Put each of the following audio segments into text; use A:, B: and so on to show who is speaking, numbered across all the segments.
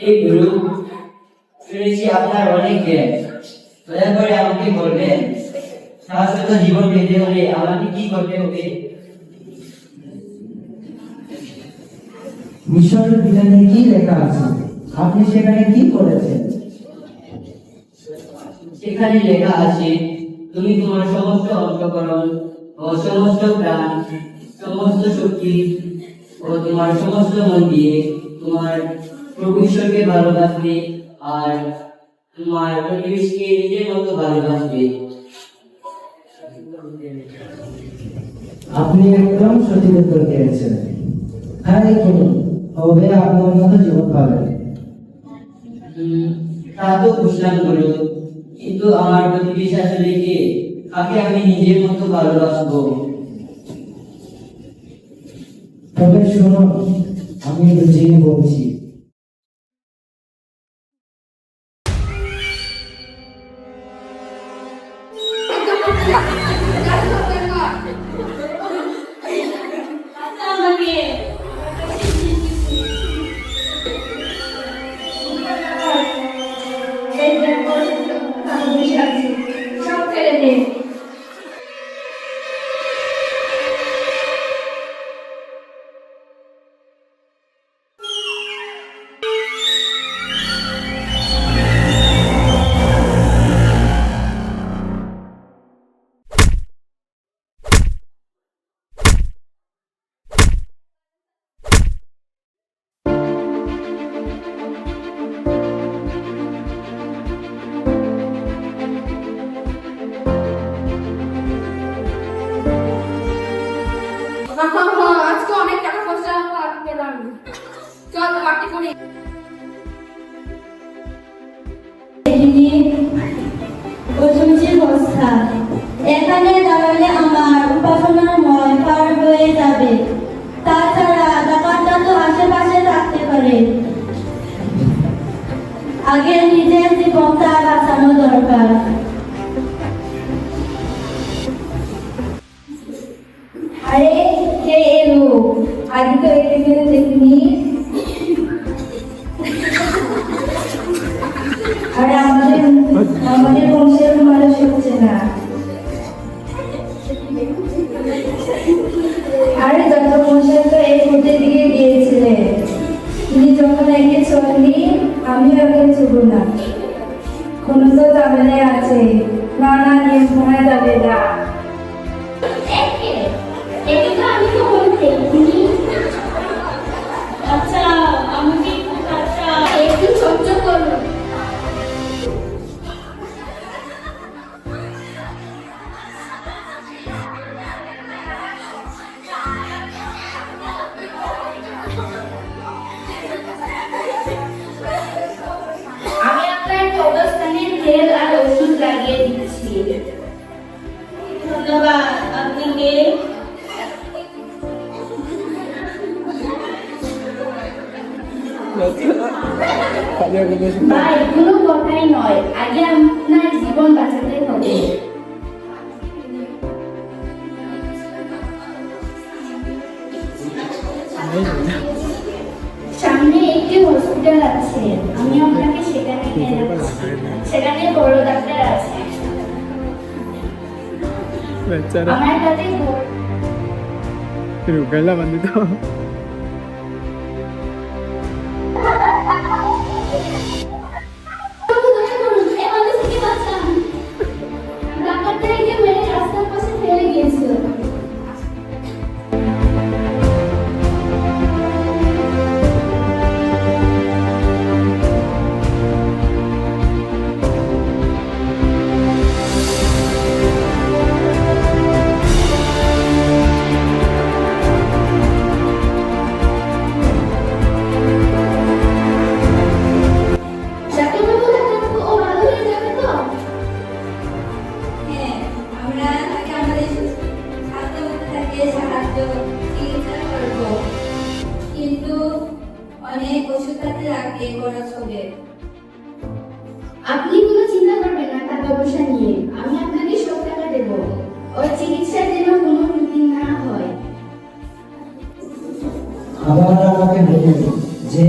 A: এই গুরু, শুনেছি আপনার অনেক জ্ঞান, দয়া করে আমাকে বলবেন শাশ্বত জীবন পেতে হলে আমাকে কি করতে হবে?
B: ঈশ্বরের বিধানে কি লেখা আছে? আপনি সেখানে কি করেছেন?
A: সেখানে লেখা আছে, তুমি তোমার সমস্ত অন্তঃকরণ ও সমস্ত প্রাণ, সমস্ত শক্তি ও তোমার সমস্ত মন দিয়ে তোমার প্রভু ঈশ্বরকে ভালোবাসবে আর তোমার প্রতিবেশীকে নিজের মতো ভালোবাসবে।
B: আপনি একদম সঠিক উত্তর দিয়েছেন। হ্যাঁ, করুন, তবে আপনার মতো জীবন পাবেন।
A: তা তো বুঝলাম গুরু, কিন্তু আমার প্রতিবেশী আসলে কে? কাকে আমি নিজের মতো ভালোবাসবো?
B: তবে শুনুন, আমি বুঝিয়ে বলছি।
C: সব ফেলে দে। আজকে অনেক টাকা পয়সা পেলাম, চল পার্টি করি।
D: বস্তা এখানে দাঁড়ালে আমার উপাসনার ময় পার হয়ে যাবে। তাছাড়া ডাকাতটা তো আশেপাশে থাকতে পারে। আগে নিজের জীবনটা বাঁচানো দরকার।
C: আরে কে এলো? আগে তো এখানে দেখিনি। আরে আমাদের বংশের মানুষ হচ্ছে না। আরে যত বংশের তো এই ঘুরতে দিকে গিয়েছিলেন, তিনি যখন একে চললি আমিও একে চলব না। কোনো তো ঝামেলায় আছে, না না নিয়ে শোনা যাবে না।
D: আচ্ছা, আমাকে
C: একটু সহ্য করো। আমি আপনার কবরস্থানের তেল আর ওষুধ লাগিয়ে দিচ্ছি।
D: ধন্যবাদ। আপনি কে?
C: ভাই, কোনো কথাই নয়, আগে আপনার জীবন বাঁচাতে হবে। সামনে একটি হসপিটাল আছে, আমি আপনাকে সেখানে নিয়ে যাচ্ছি। সেখানে বড় ডাক্তার আছে। আমার কাছে
E: Rugala bandito.
C: ডাক্তারটা একে মেরে রাস্তার পাশে ফেলে গিয়েছিল। আপনি কোনো চিন্তা করবেন না টাকা পয়সা নিয়ে, আমি আপনাকে সব টাকা দেব। ওর চিকিৎসার যেন কোনো ত্রুটি না হয়।
B: আবার আমাকে বলুন যে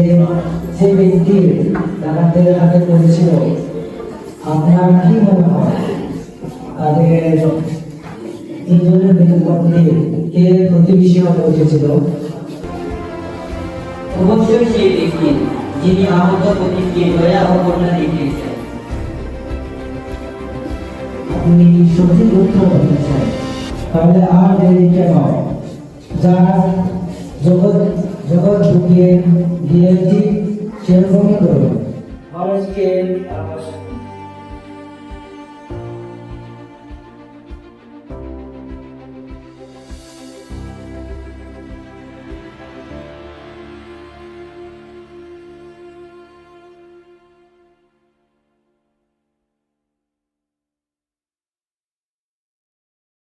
B: যে ব্যক্তির ডাকাতের হাতে পড়েছিল, আপনার কি মনে হয় তাদের তিনজনের মধ্যে কে প্রতিবেশী হতে উঠেছিল?
A: অবশ্যই সেই ব্যক্তি যিনি আহত প্রতিকে দয়া ও করুণা দেখিয়েছেন।
B: আপনি সঠিক উত্তর দিয়েছেন। তাহলে আর দেরি কেন, যার জগৎ জগৎ ঢুকিয়ে দিয়ে ঠিক সেরকমই করুন। মানুষকে